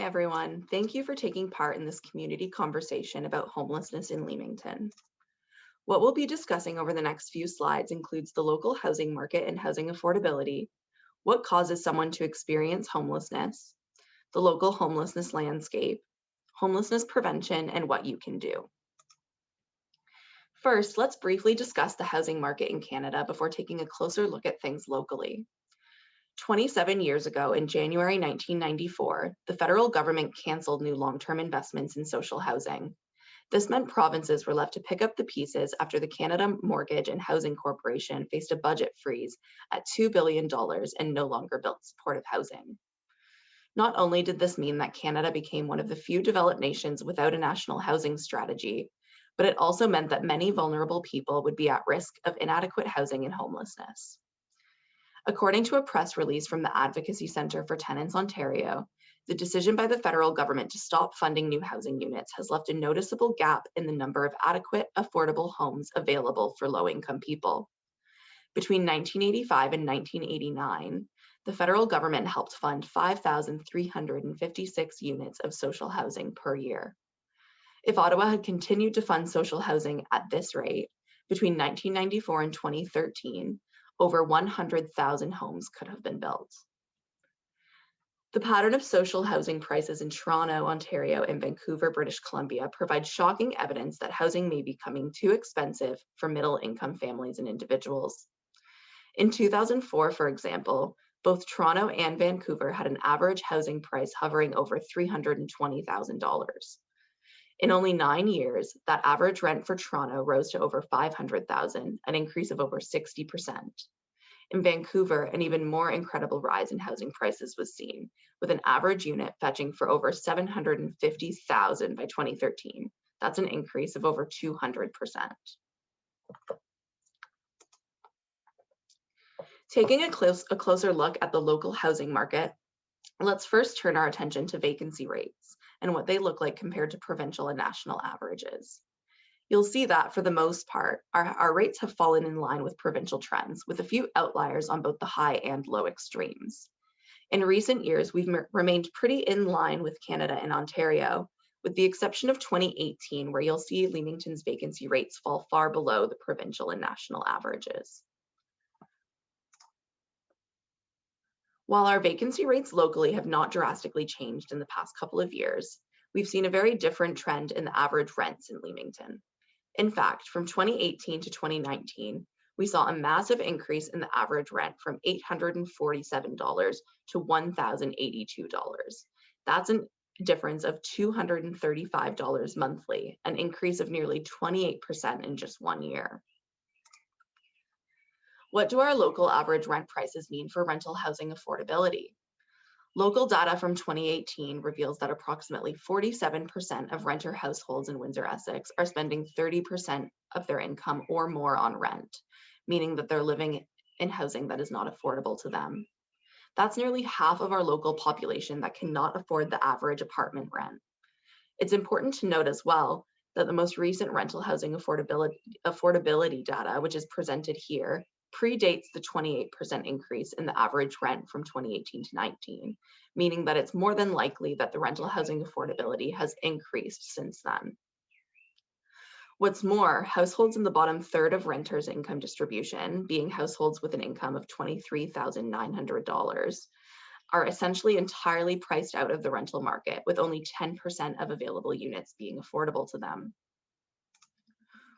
everyone. Thank you for taking part in this community conversation about homelessness in Leamington. What we'll be discussing over the next few slides includes the local housing market and housing affordability, what causes someone to experience homelessness, the local homelessness landscape, homelessness prevention, and what you can do. First, let's briefly discuss the housing market in Canada before taking a closer look at things locally. 27 years ago, in January 1994, the federal government canceled new long-term investments in social housing. This meant provinces were left to pick up the pieces after the Canada Mortgage and Housing Corporation faced a budget freeze at $2 billion and no longer built supportive housing. Not only did this mean that Canada became one of the few developed nations without a national housing strategy, but it also meant that many vulnerable people would be at risk of inadequate housing and homelessness. According to a press release from the Advocacy Centre for Tenants Ontario, the decision by the federal government to stop funding new housing units has left a noticeable gap in the number of adequate, affordable homes available for low-income people. Between 1985 and 1989, the federal government helped fund 5,356 units of social housing per year. If Ottawa had continued to fund social housing at this rate, between 1994 and 2013, over 100,000 homes could have been built. The pattern of social housing prices in Toronto, Ontario, and Vancouver, British Columbia provides shocking evidence that housing may be becoming too expensive for middle-income families and individuals. In 2004, for example, both Toronto and Vancouver had an average housing price hovering over $320,000. In only 9 years, that average rent for Toronto rose to over $500,000, an increase of over 60%. In Vancouver, an even more incredible rise in housing prices was seen, with an average unit fetching for over $750,000 by 2013. That's an increase of over 200%. Taking a closer look at the local housing market, let's first turn our attention to vacancy rates and what they look like compared to provincial and national averages. You'll see that for the most part, our rates have fallen in line with provincial trends, with a few outliers on both the high and low extremes. In recent years, we've remained pretty in line with Canada and Ontario, with the exception of 2018, where you'll see Leamington's vacancy rates fall far below the provincial and national averages. While our vacancy rates locally have not drastically changed in the past couple of years, we've seen a very different trend in the average rents in Leamington. In fact, from 2018 to 2019, we saw a massive increase in the average rent from $847 to $1,082. That's a difference of $235 monthly, an increase of nearly 28% in just 1 year. What do our local average rent prices mean for rental housing affordability? Local data from 2018 reveals that approximately 47% of renter households in Windsor-Essex are spending 30% of their income or more on rent, meaning that they're living in housing that is not affordable to them. That's nearly half of our local population that cannot afford the average apartment rent. It's important to note as well that the most recent rental housing affordability data, which is presented here, predates the 28% increase in the average rent from 2018 to 19, meaning that it's more than likely that the rental housing affordability has increased since then. What's more, households in the bottom third of renters' income distribution, being households with an income of $23,900, are essentially entirely priced out of the rental market, with only 10% of available units being affordable to them.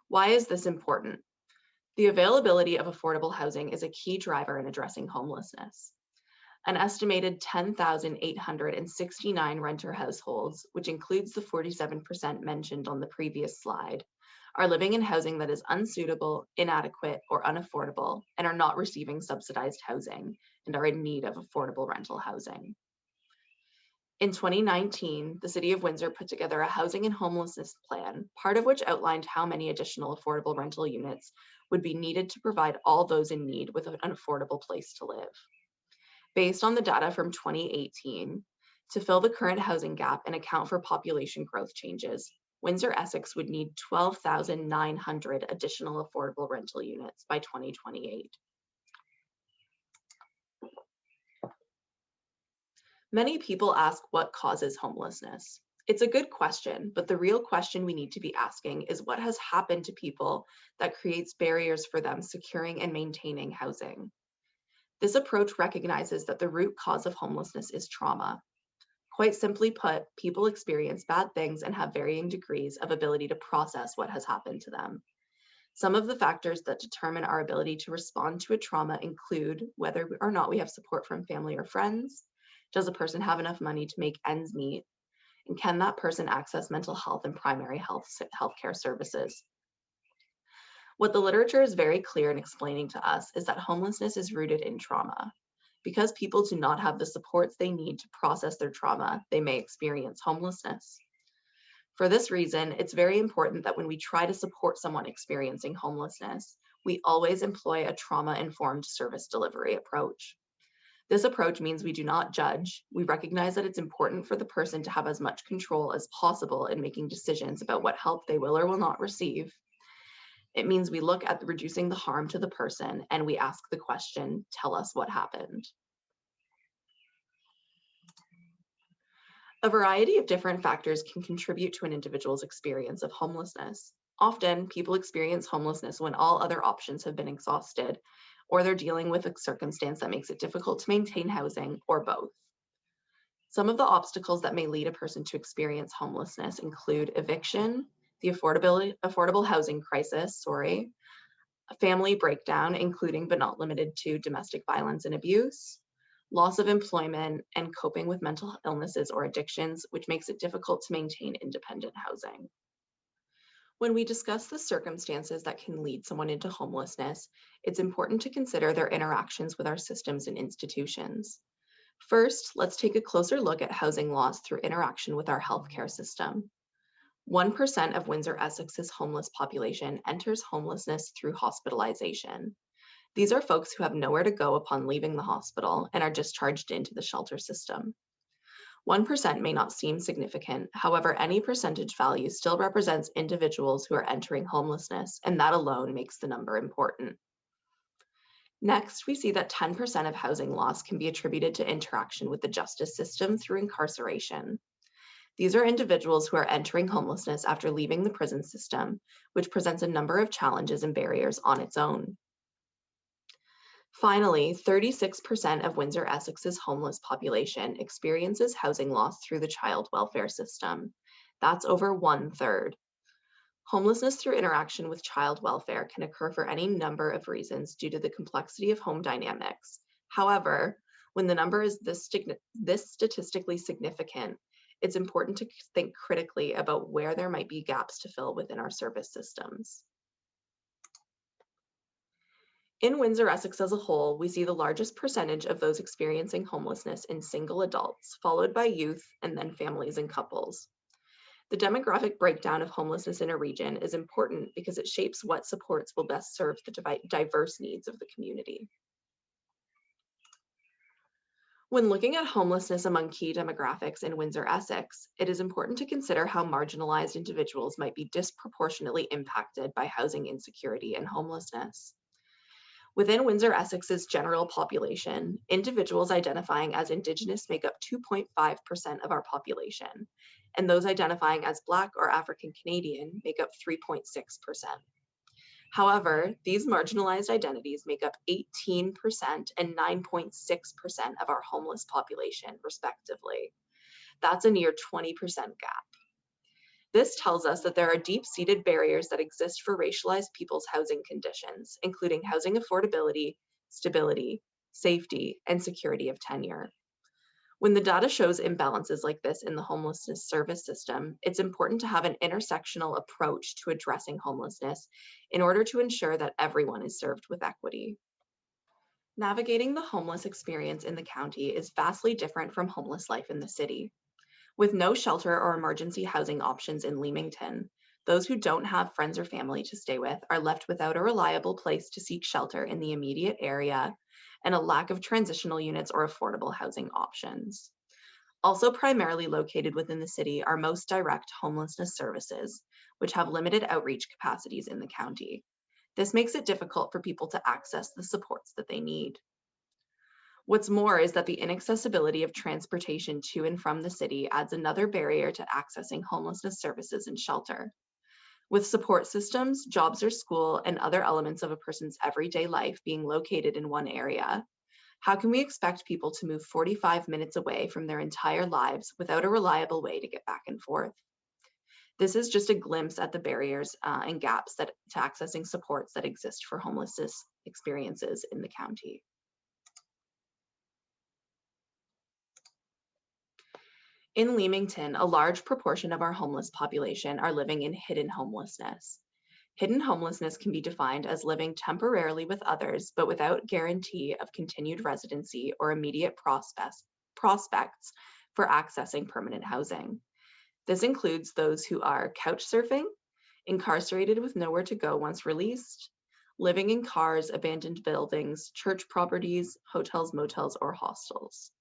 Why is this important? The availability of affordable housing is a key driver in addressing homelessness. An estimated 10,869 renter households, which includes the 47% mentioned on the previous slide, are living in housing that is unsuitable, inadequate, or unaffordable, and are not receiving subsidized housing and are in need of affordable rental housing. In 2019, the City of Windsor put together a housing and homelessness plan, part of which outlined how many additional affordable rental units would be needed to provide all those in need with an affordable place to live. Based on the data from 2018, to fill the current housing gap and account for population growth changes, Windsor-Essex would need 12,900 additional affordable rental units by 2028. Many people ask what causes homelessness. It's a good question, but the real question we need to be asking is what has happened to people that creates barriers for them securing and maintaining housing. This approach recognizes that the root cause of homelessness is trauma. Quite simply put, people experience bad things and have varying degrees of ability to process what has happened to them. Some of the factors that determine our ability to respond to a trauma include whether or not we have support from family or friends. Does a person have enough money to make ends meet? And can that person access mental health and primary healthcare services? What the literature is very clear in explaining to us is that homelessness is rooted in trauma. Because people do not have the supports they need to process their trauma, they may experience homelessness. For this reason, it's very important that when we try to support someone experiencing homelessness, we always employ a trauma-informed service delivery approach. This approach means we do not judge. We recognize that it's important for the person to have as much control as possible in making decisions about what help they will or will not receive. It means we look at reducing the harm to the person and we ask the question, tell us what happened. A variety of different factors can contribute to an individual's experience of homelessness. Often, people experience homelessness when all other options have been exhausted, or they're dealing with a circumstance that makes it difficult to maintain housing, or both. Some of the obstacles that may lead a person to experience homelessness include eviction, the affordable housing crisis, a family breakdown, including but not limited to domestic violence and abuse, loss of employment, and coping with mental illnesses or addictions, which makes it difficult to maintain independent housing. When we discuss the circumstances that can lead someone into homelessness, it's important to consider their interactions with our systems and institutions. First, let's take a closer look at housing loss through interaction with our healthcare system. 1% of Windsor-Essex's homeless population enters homelessness through hospitalization. These are folks who have nowhere to go upon leaving the hospital and are discharged into the shelter system. 1% may not seem significant, however, any percentage value still represents individuals who are entering homelessness, and that alone makes the number important. Next, we see that 10% of housing loss can be attributed to interaction with the justice system through incarceration. These are individuals who are entering homelessness after leaving the prison system, which presents a number of challenges and barriers on its own. Finally, 36% of Windsor-Essex's homeless population experiences housing loss through the child welfare system. That's over 1/3. Homelessness through interaction with child welfare can occur for any number of reasons due to the complexity of home dynamics. However, when the number is this statistically significant, it's important to think critically about where there might be gaps to fill within our service systems. In Windsor-Essex as a whole, we see the largest percentage of those experiencing homelessness in single adults, followed by youth, and then families and couples. The demographic breakdown of homelessness in a region is important because it shapes what supports will best serve the diverse needs of the community. When looking at homelessness among key demographics in Windsor-Essex, it is important to consider how marginalized individuals might be disproportionately impacted by housing insecurity and homelessness. Within Windsor-Essex's general population, individuals identifying as Indigenous make up 2.5% of our population, and those identifying as Black or African Canadian make up 3.6%. However, these marginalized identities make up 18% and 9.6% of our homeless population, respectively. That's a near 20% gap. This tells us that there are deep-seated barriers that exist for racialized people's housing conditions, including housing affordability, stability, safety, and security of tenure. When the data shows imbalances like this in the homelessness service system, it's important to have an intersectional approach to addressing homelessness in order to ensure that everyone is served with equity. Navigating the homeless experience in the county is vastly different from homeless life in the city. With no shelter or emergency housing options in Leamington, those who don't have friends or family to stay with are left without a reliable place to seek shelter in the immediate area and a lack of transitional units or affordable housing options. Also primarily located within the city are most direct homelessness services, which have limited outreach capacities in the county. This makes it difficult for people to access the supports that they need. What's more is that the inaccessibility of transportation to and from the city adds another barrier to accessing homelessness services and shelter. With support systems, jobs or school, and other elements of a person's everyday life being located in one area, how can we expect people to move 45 minutes away from their entire lives without a reliable way to get back and forth? This is just a glimpse at the barriers and gaps to accessing supports that exist for homelessness experiences in the county. In Leamington, a large proportion of our homeless population are living in hidden homelessness. Hidden homelessness can be defined as living temporarily with others, but without guarantee of continued residency or immediate prospects for accessing permanent housing. This includes those who are couch surfing, incarcerated with nowhere to go once released, living in cars, abandoned buildings, church properties, hotels, motels, or hostels.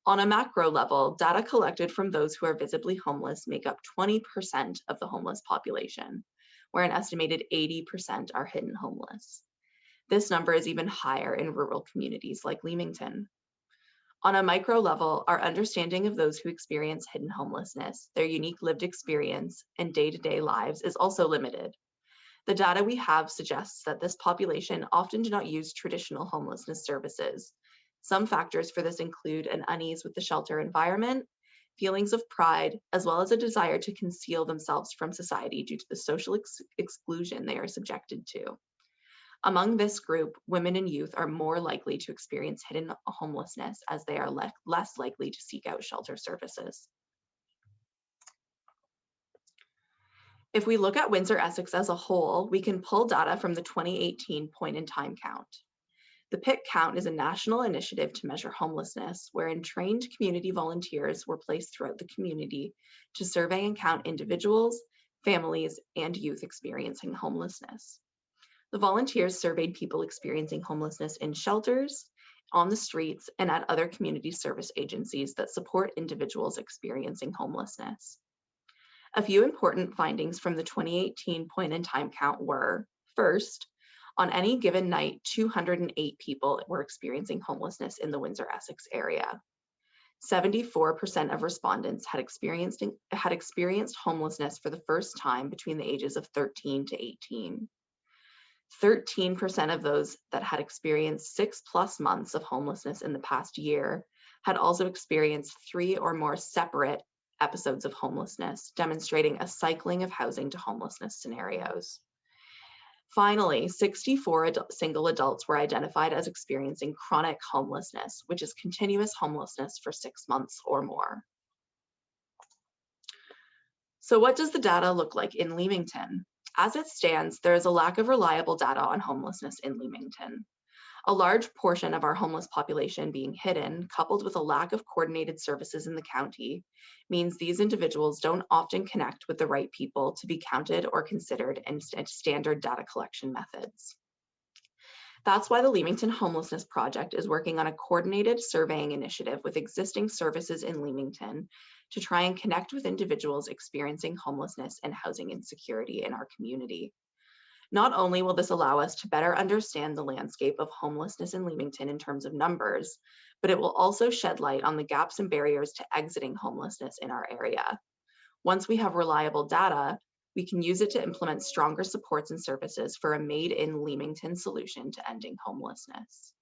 On a macro level, data collected from those who are visibly homeless make up 20% of the homeless population, where an estimated 80% are hidden homeless. This number is even higher in rural communities like Leamington. On a micro level, our understanding of those who experience hidden homelessness, their unique lived experience, and day-to-day lives is also limited. The data we have suggests that this population often do not use traditional homelessness services. Some factors for this include an unease with the shelter environment, feelings of pride, as well as a desire to conceal themselves from society due to the social exclusion they are subjected to. Among this group, women and youth are more likely to experience hidden homelessness as they are less likely to seek out shelter services. If we look at Windsor-Essex as a whole, we can pull data from the 2018 point-in-time count. The PIC count is a national initiative to measure homelessness, wherein trained community volunteers were placed throughout the community to survey and count individuals, families, and youth experiencing homelessness. The volunteers surveyed people experiencing homelessness in shelters, on the streets, and at other community service agencies that support individuals experiencing homelessness. A few important findings from the 2018 point-in-time count were, first, on any given night, 208 people were experiencing homelessness in the Windsor-Essex area. 74% of respondents had experienced homelessness for the first time between the ages of 13 to 18. 13% of those that had experienced 6+ months of homelessness in the past year had also experienced 3 or more separate episodes of homelessness, demonstrating a cycling of housing to homelessness scenarios. Finally, 64 single adults were identified as experiencing chronic homelessness, which is continuous homelessness for 6 months or more. So what does the data look like in Leamington? As it stands, there is a lack of reliable data on homelessness in Leamington. A large portion of our homeless population being hidden, coupled with a lack of coordinated services in the county, means these individuals don't often connect with the right people to be counted or considered in standard data collection methods. That's why the Leamington Homelessness Project is working on a coordinated surveying initiative with existing services in Leamington to try and connect with individuals experiencing homelessness and housing insecurity in our community. Not only will this allow us to better understand the landscape of homelessness in Leamington in terms of numbers, but it will also shed light on the gaps and barriers to exiting homelessness in our area. Once we have reliable data, we can use it to implement stronger supports and services for a made-in Leamington solution to ending homelessness.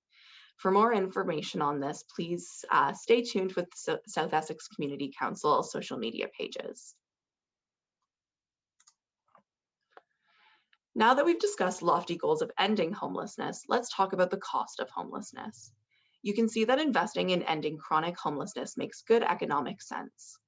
For more information on this, please stay tuned with the South Essex Community Council social media pages. Now that we've discussed lofty goals of ending homelessness, let's talk about the cost of homelessness. You can see that investing in ending chronic homelessness makes good economic sense.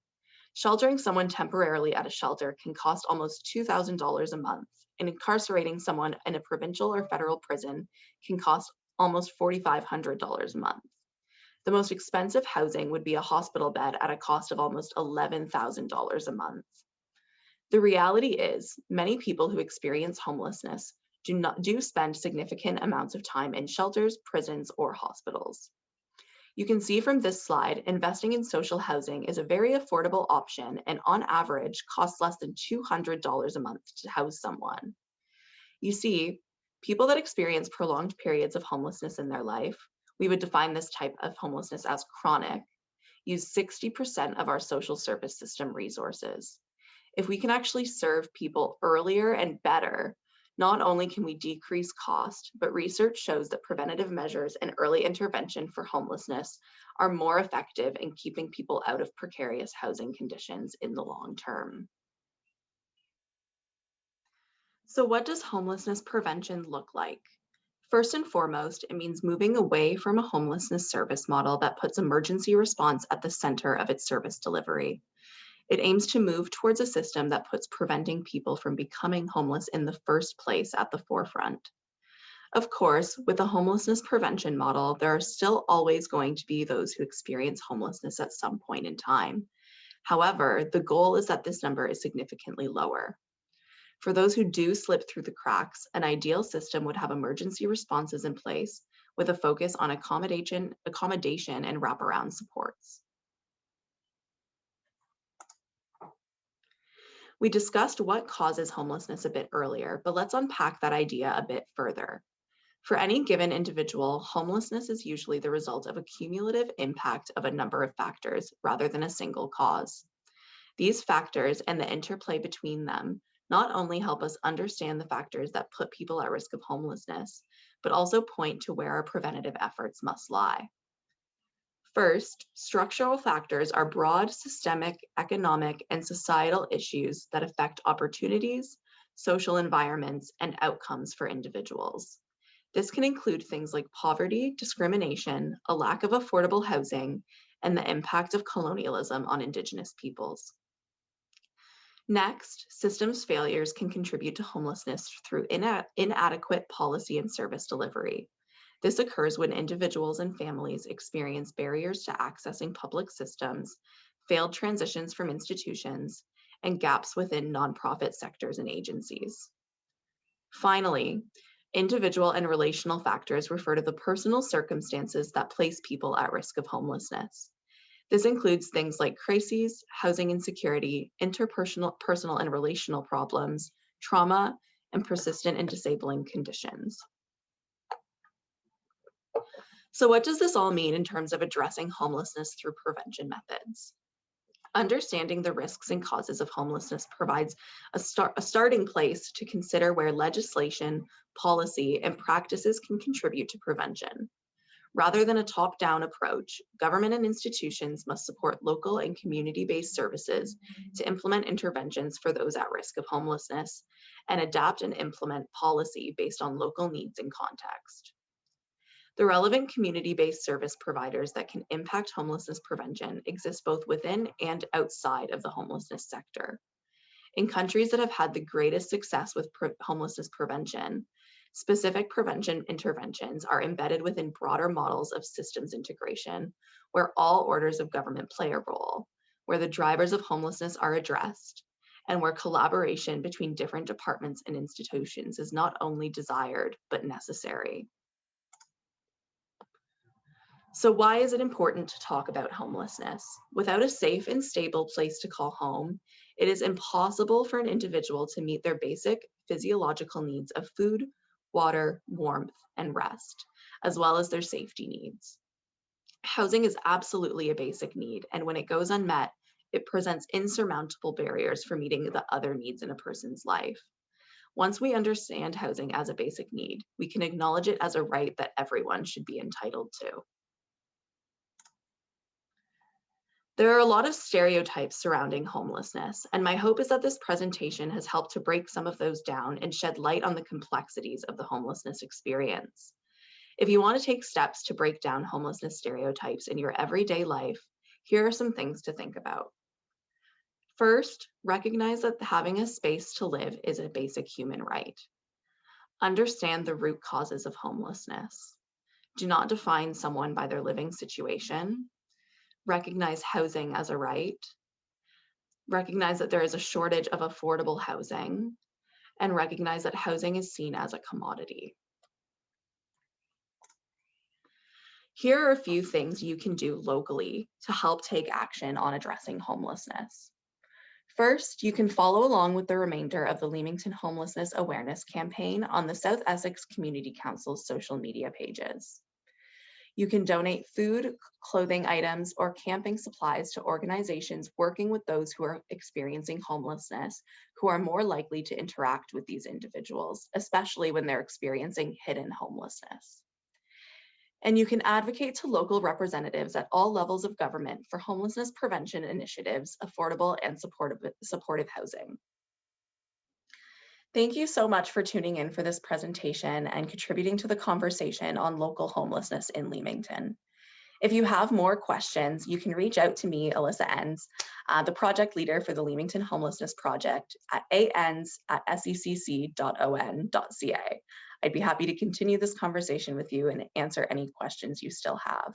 Sheltering someone temporarily at a shelter can cost almost $2,000 a month, and incarcerating someone in a provincial or federal prison can cost almost $4,500 a month. The most expensive housing would be a hospital bed at a cost of almost $11,000 a month. The reality is, many people who experience homelessness do spend significant amounts of time in shelters, prisons, or hospitals. You can see from this slide, investing in social housing is a very affordable option and on average costs less than $200 a month to house someone. You see, people that experience prolonged periods of homelessness in their life, We would define this type of homelessness as chronic, use 60% of our social service system resources. If we can actually serve people earlier and better, not only can we decrease cost, but research shows that preventative measures and early intervention for homelessness are more effective in keeping people out of precarious housing conditions in the long term. So what does homelessness prevention look like? First and foremost, it means moving away from a homelessness service model that puts emergency response at the center of its service delivery. It aims to move towards a system that puts preventing people from becoming homeless in the first place at the forefront. Of course, with a homelessness prevention model, there are still always going to be those who experience homelessness at some point in time. However, the goal is that this number is significantly lower. For those who do slip through the cracks, an ideal system would have emergency responses in place with a focus on accommodation and wraparound supports. We discussed what causes homelessness a bit earlier, but let's unpack that idea a bit further. For any given individual, homelessness is usually the result of a cumulative impact of a number of factors rather than a single cause. These factors and the interplay between them not only help us understand the factors that put people at risk of homelessness, but also point to where our preventative efforts must lie. First, structural factors are broad systemic, economic, and societal issues that affect opportunities, social environments, and outcomes for individuals. This can include things like poverty, discrimination, a lack of affordable housing, and the impact of colonialism on Indigenous peoples. Next, systems failures can contribute to homelessness through inadequate policy and service delivery. This occurs when individuals and families experience barriers to accessing public systems, failed transitions from institutions, and gaps within nonprofit sectors and agencies. Finally, individual and relational factors refer to the personal circumstances that place people at risk of homelessness. This includes things like crises, housing insecurity, personal and relational problems, trauma, and persistent and disabling conditions. So what does this all mean in terms of addressing homelessness through prevention methods? Understanding the risks and causes of homelessness provides a starting place to consider where legislation, policy, and practices can contribute to prevention. Rather than a top-down approach, government and institutions must support local and community-based services to implement interventions for those at risk of homelessness and adapt and implement policy based on local needs and context. The relevant community-based service providers that can impact homelessness prevention exist both within and outside of the homelessness sector. In countries that have had the greatest success with homelessness prevention, specific prevention interventions are embedded within broader models of systems integration, where all orders of government play a role, where the drivers of homelessness are addressed, and where collaboration between different departments and institutions is not only desired, but necessary. So why is it important to talk about homelessness? Without a safe and stable place to call home, it is impossible for an individual to meet their basic physiological needs of food, water, warmth, and rest, as well as their safety needs. Housing is absolutely a basic need, and when it goes unmet, it presents insurmountable barriers for meeting the other needs in a person's life. Once we understand housing as a basic need, we can acknowledge it as a right that everyone should be entitled to. There are a lot of stereotypes surrounding homelessness, and my hope is that this presentation has helped to break some of those down and shed light on the complexities of the homelessness experience. If you want to take steps to break down homelessness stereotypes in your everyday life, here are some things to think about. First, recognize that having a space to live is a basic human right. Understand the root causes of homelessness. Do not define someone by their living situation. Recognize housing as a right, recognize that there is a shortage of affordable housing, and recognize that housing is seen as a commodity. Here are a few things you can do locally to help take action on addressing homelessness. First, you can follow along with the remainder of the Leamington Homelessness Awareness Campaign on the South Essex Community Council's social media pages. You can donate food, clothing items, or camping supplies to organizations working with those who are experiencing homelessness, who are more likely to interact with these individuals, especially when they're experiencing hidden homelessness. And you can advocate to local representatives at all levels of government for homelessness prevention initiatives, affordable and supportive housing. Thank you so much for tuning in for this presentation and contributing to the conversation on local homelessness in Leamington. If you have more questions, you can reach out to me, Alyssa Enns, the project leader for the Leamington Homelessness Project at ans@secc.on.ca. I'd be happy to continue this conversation with you and answer any questions you still have.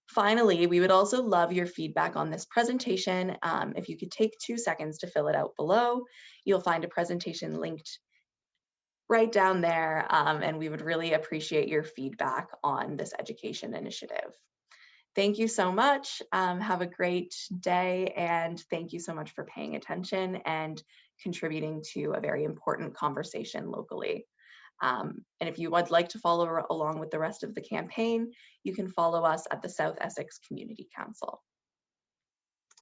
Finally, we would also love your feedback on this presentation. If you could take 2 seconds to fill it out below, you'll find a presentation linked right down there, and we would really appreciate your feedback on this education initiative. Thank you so much. Have a great day, and thank you so much for paying attention and contributing to a very important conversation locally. And if you would like to follow along with the rest of the campaign, you can follow us at the South Essex Community Council.